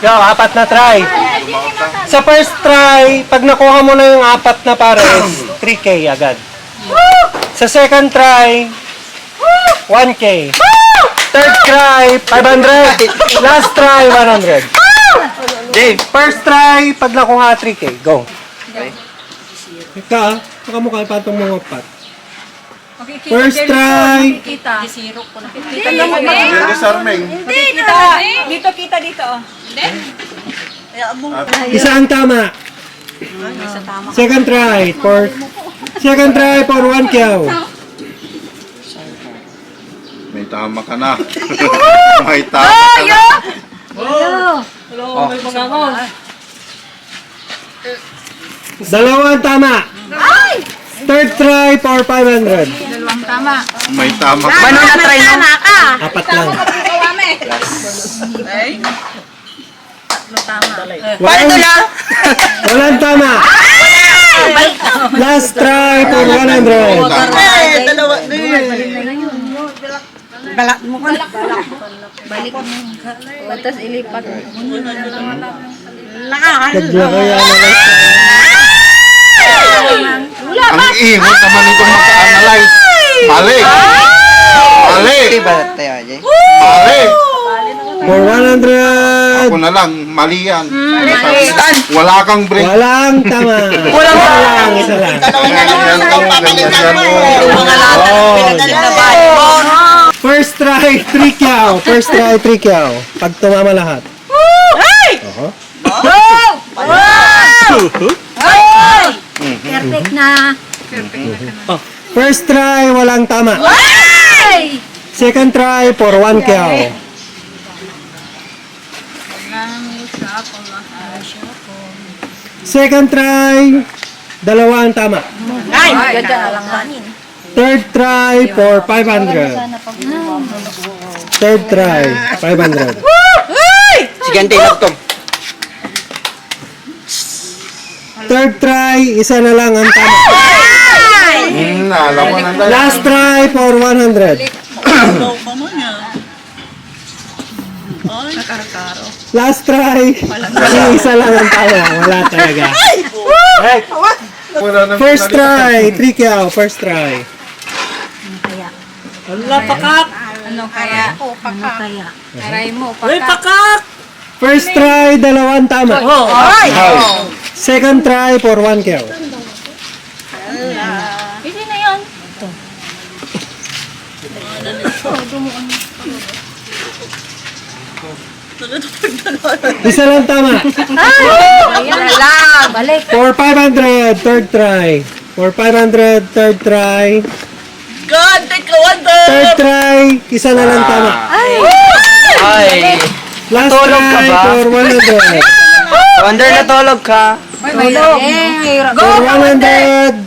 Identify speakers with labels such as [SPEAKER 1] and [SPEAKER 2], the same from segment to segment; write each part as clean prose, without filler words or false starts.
[SPEAKER 1] Go, apat na try. Sa first try, pag nakuha mo na yung apat na pares, 3K agad. Sa second try, 1K. Third try, 500. Last try, 100.
[SPEAKER 2] Dave.
[SPEAKER 1] First try, pag nakuha 3K, go. Ika, pakamukha pa itong mga pat. First try.
[SPEAKER 3] Kita.
[SPEAKER 4] Zero ko na.
[SPEAKER 3] Kita naman.
[SPEAKER 5] Hindi, Sarmeng.
[SPEAKER 3] Dito kita dito.
[SPEAKER 1] Isa ang tama. Second try for 1K.
[SPEAKER 5] May tama ka na. May tama ka na.
[SPEAKER 1] Dalawang tama. Third try for 500.
[SPEAKER 3] Dalawang tama.
[SPEAKER 5] May tama ka
[SPEAKER 4] Ano
[SPEAKER 5] na.
[SPEAKER 4] na try mo?
[SPEAKER 1] Apat lang.
[SPEAKER 4] Paldo lang.
[SPEAKER 1] Walang tama. Last try for 100.
[SPEAKER 4] Dalawa na yun. Balak mo ka.
[SPEAKER 3] Balik mo. Batas ilipat.
[SPEAKER 1] Kagla kaya naman.
[SPEAKER 5] Ang ihot naman itong maka-analyze. Mali. Mali.
[SPEAKER 2] Diba tayo, Jay?
[SPEAKER 5] Mali.
[SPEAKER 1] For 100.
[SPEAKER 5] Ako na lang. Mali yan. Wala kang break.
[SPEAKER 1] Walang tama. Walang isa lang.
[SPEAKER 5] Ganyan lang. Ganyan lang.
[SPEAKER 4] Mga lahat
[SPEAKER 1] Oh.
[SPEAKER 4] pinagaling na ba?
[SPEAKER 1] First try, 3K. First try, 3K. Pag tumama lahat.
[SPEAKER 3] Perfect na.
[SPEAKER 1] First try, walang tama. Second try for 1K. Second try, dalawa ang tama.
[SPEAKER 4] Ay, ganda na lang namin.
[SPEAKER 1] Third try for 500. Third try, 500.
[SPEAKER 2] Sige, antay lang to.
[SPEAKER 1] Third try, isa na lang ang tama.
[SPEAKER 5] Alam mo na tayo.
[SPEAKER 1] Last try for 100. Last try, isa lang ang tama. Wala talaga.
[SPEAKER 5] Wala na.
[SPEAKER 1] First try, 3K. First try.
[SPEAKER 3] Ano kaya? Ano kaya? Aray mo, pakak.
[SPEAKER 1] First try, dalawang tama. Second try for 1K.
[SPEAKER 3] Hindi na yun.
[SPEAKER 1] Isa lang tama.
[SPEAKER 3] Ayan lang. Balik.
[SPEAKER 1] For 500, third try. For 500, third try.
[SPEAKER 4] God, take a wonder.
[SPEAKER 1] Third try, isa na lang tama.
[SPEAKER 2] Ay.
[SPEAKER 1] Last
[SPEAKER 2] Natulog ka
[SPEAKER 1] try
[SPEAKER 2] ba?
[SPEAKER 1] for 100.
[SPEAKER 2] Wonder natulog ka.
[SPEAKER 3] Tulog.
[SPEAKER 1] For 100,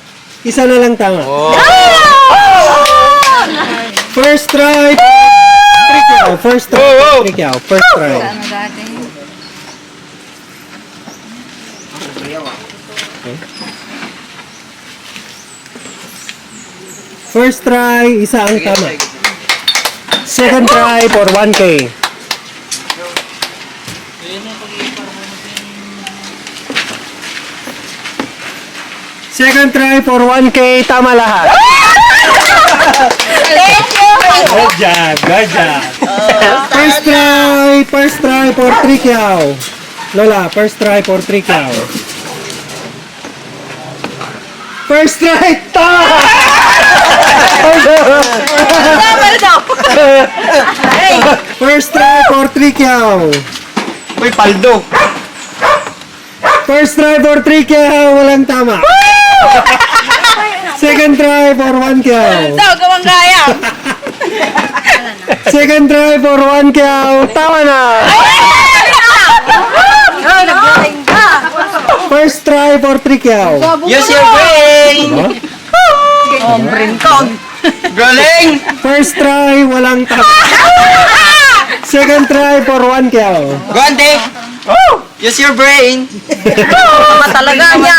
[SPEAKER 1] isa na lang tama. First try, 3K. First try, 3K. First try.
[SPEAKER 3] Ano dati?
[SPEAKER 1] First try, isa ang tama. Second try for 1K. Second try for 1K, tama lahat. Good job, good job. First try for 3K. Lola, first try for 3K. First try, tama! First try for 3K.
[SPEAKER 2] Uy, paldo.
[SPEAKER 1] First try for 3K, walang tama. Second try for 1K.
[SPEAKER 4] Ito, gawang gaya.
[SPEAKER 1] Second try for 1K, tama na. First try for 3K.
[SPEAKER 2] Use your brain.
[SPEAKER 4] Brinkog.
[SPEAKER 2] Galing.
[SPEAKER 1] First try, walang tama. Second try for 1K.
[SPEAKER 2] Go, ante. Use your brain.
[SPEAKER 4] Tama talaga niya.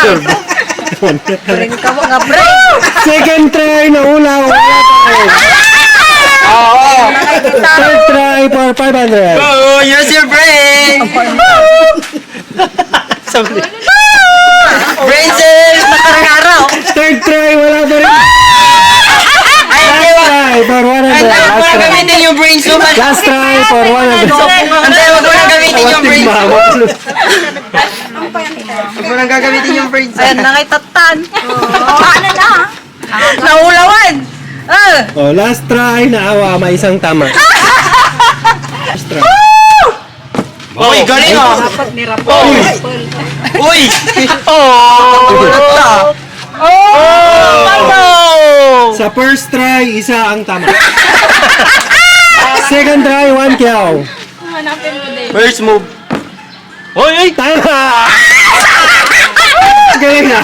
[SPEAKER 4] Bring ka mo nga, brain.
[SPEAKER 1] Second try na ula, wala tayo.
[SPEAKER 2] Oo.
[SPEAKER 1] Third try for 500.
[SPEAKER 2] Oh, use your brain. Brain cells.
[SPEAKER 1] Third try, wala pa rin.
[SPEAKER 2] Ay, hindi
[SPEAKER 1] Last
[SPEAKER 2] wa.
[SPEAKER 1] try for 100.
[SPEAKER 2] Huwag
[SPEAKER 1] Last
[SPEAKER 2] mo na
[SPEAKER 1] try.
[SPEAKER 2] gamitin yung brain so much.
[SPEAKER 1] Last try for 100.
[SPEAKER 2] Antay, huwag mo na gamitin yung
[SPEAKER 1] Tawating
[SPEAKER 2] brain.
[SPEAKER 1] mama.
[SPEAKER 2] Huwag mo na gagamitin yung brain.
[SPEAKER 4] Ayan na kay Tatan. Ano na? Naulawan.
[SPEAKER 1] Oh, last try, naawa, may isang tama. Last try.
[SPEAKER 2] Uy, galing oh. Uy!
[SPEAKER 1] Sa first try, isa ang tama. Second try, 1 kyaw.
[SPEAKER 2] First move.
[SPEAKER 1] Tama! Galing na.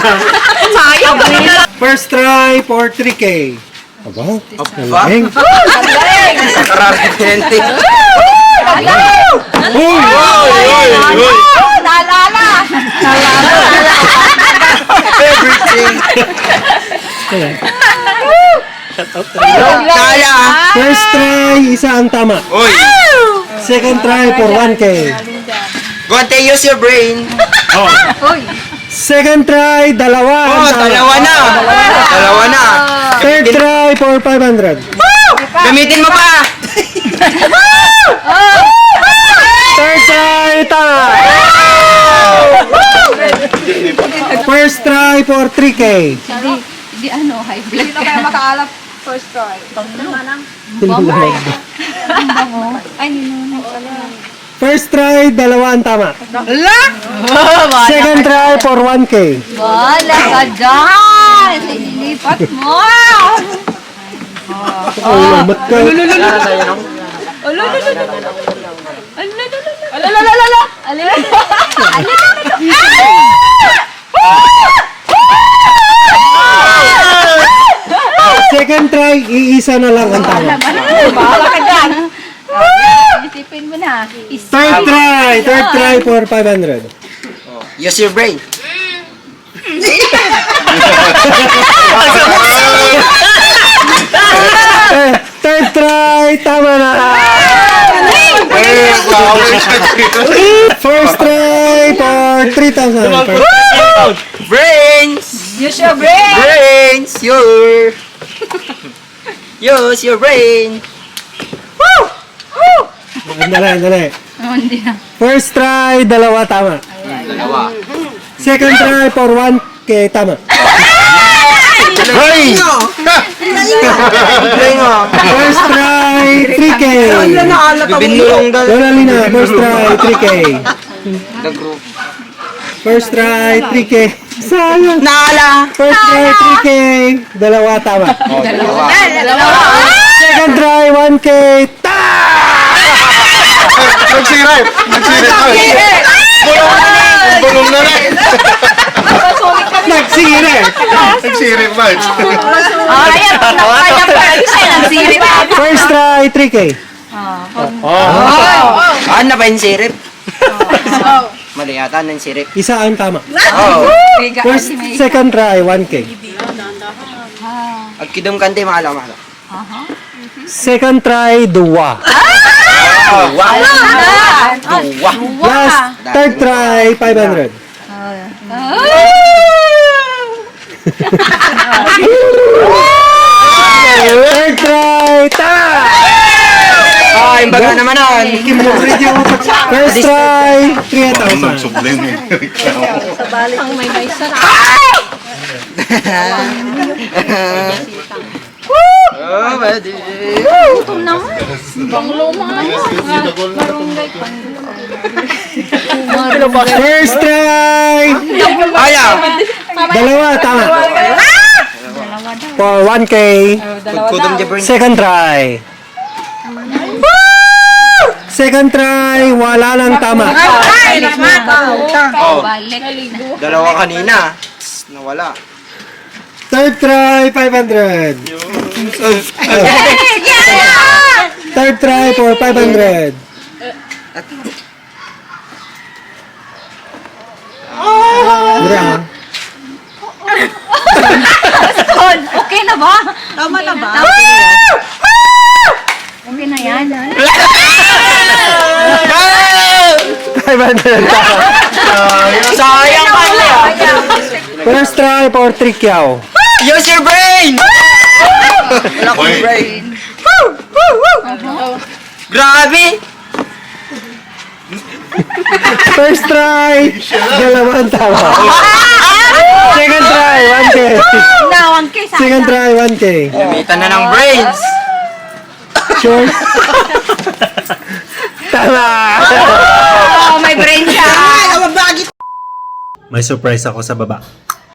[SPEAKER 1] First try for 3K. Aba, galing.
[SPEAKER 2] Kararente.
[SPEAKER 1] Uy!
[SPEAKER 3] Naalala.
[SPEAKER 2] Everything. Kaya.
[SPEAKER 1] First try, isa ang tama.
[SPEAKER 2] Uy.
[SPEAKER 1] Second try for 1K.
[SPEAKER 2] Gonte, use your brain.
[SPEAKER 1] Second try, dalawa
[SPEAKER 2] Oh,
[SPEAKER 1] ang tama.
[SPEAKER 2] dalawa na. Dalawa na.
[SPEAKER 1] Third try for 500.
[SPEAKER 2] Gamitin mo pa.
[SPEAKER 1] Third try, tama. First try for 3K.
[SPEAKER 3] Di ano, high blood ka. Kaya makaalap first try. Ay, ninunong pala.
[SPEAKER 1] First try, dalawa ang tama. Second try for 1K.
[SPEAKER 3] Wala ka dyan! Sinilipat mo!
[SPEAKER 1] Ulamat ka. Second try, iisa na lang ang tama.
[SPEAKER 3] Bahala ka dyan! Isipin mo na.
[SPEAKER 1] Third try for 500.
[SPEAKER 2] Use your brain.
[SPEAKER 1] Third try, tama na. First try for 3,000.
[SPEAKER 2] Brains.
[SPEAKER 3] Use your brain!
[SPEAKER 2] Brains. Use your brain.
[SPEAKER 1] Dali.
[SPEAKER 3] Oh, hindi na.
[SPEAKER 1] First try, dalawa tama.
[SPEAKER 2] Dalawa.
[SPEAKER 1] Second try for 1K, tama.
[SPEAKER 2] Brain. Brain mo.
[SPEAKER 1] First try, 3K.
[SPEAKER 2] Binulong dal.
[SPEAKER 1] Lola Lina, first try, 3K.
[SPEAKER 2] The group.
[SPEAKER 1] First try, 3K. Sayang.
[SPEAKER 2] Nala.
[SPEAKER 1] First try, 3K. Dalawa tama.
[SPEAKER 2] Dalawa.
[SPEAKER 1] Second try, 1K.
[SPEAKER 5] Nagsirip Bulong na lang.
[SPEAKER 1] Nagsire.
[SPEAKER 5] Nagsirip ba?
[SPEAKER 3] Ayan, pinakaya pa. Nagsirip.
[SPEAKER 1] First try, 3K.
[SPEAKER 2] Ano ba yung sirip? Mali yata ng sirip.
[SPEAKER 1] Isa ang tama.
[SPEAKER 2] Oh.
[SPEAKER 1] First, second try, 1K.
[SPEAKER 2] At kidum kante mahal.
[SPEAKER 1] Second try, duwa.
[SPEAKER 2] Oh, wow. Wow.
[SPEAKER 1] Last, third try, 500. Third try, tama!
[SPEAKER 2] Ah, yung baga naman nun.
[SPEAKER 1] First try,
[SPEAKER 5] Parang
[SPEAKER 1] 3,000.
[SPEAKER 5] nagsublim eh.
[SPEAKER 3] Ang may sarap.
[SPEAKER 2] Oh, pwede.
[SPEAKER 3] Gutom naman. Bangluma na yun. Barangay
[SPEAKER 1] First try,
[SPEAKER 2] Ayaw.
[SPEAKER 1] dalawa, tama. For 1K.
[SPEAKER 2] Kudum di brain.
[SPEAKER 1] Second try. Second try, wala lang tama.
[SPEAKER 2] Oh,
[SPEAKER 3] Balik.
[SPEAKER 2] dalawa kanina. Nawala.
[SPEAKER 1] Third try, 500. Third try for 500. Mura.
[SPEAKER 3] Okay na ba?
[SPEAKER 4] Tama na ba? Akin na yan.
[SPEAKER 1] 500 tama.
[SPEAKER 2] Sayang ka niya.
[SPEAKER 1] First try for 3 kyaw.
[SPEAKER 2] Use your brain! Wala kong
[SPEAKER 5] Wait.
[SPEAKER 2] brain. Grabe!
[SPEAKER 1] First try, dalawang tama. Second try, 1K.
[SPEAKER 4] Nawang kiss.
[SPEAKER 1] Second try, 1K.
[SPEAKER 2] Gamitan na ng brains.
[SPEAKER 1] Sure? Tama!
[SPEAKER 4] Oh, may brain siya.
[SPEAKER 1] May surprise ako sa baba.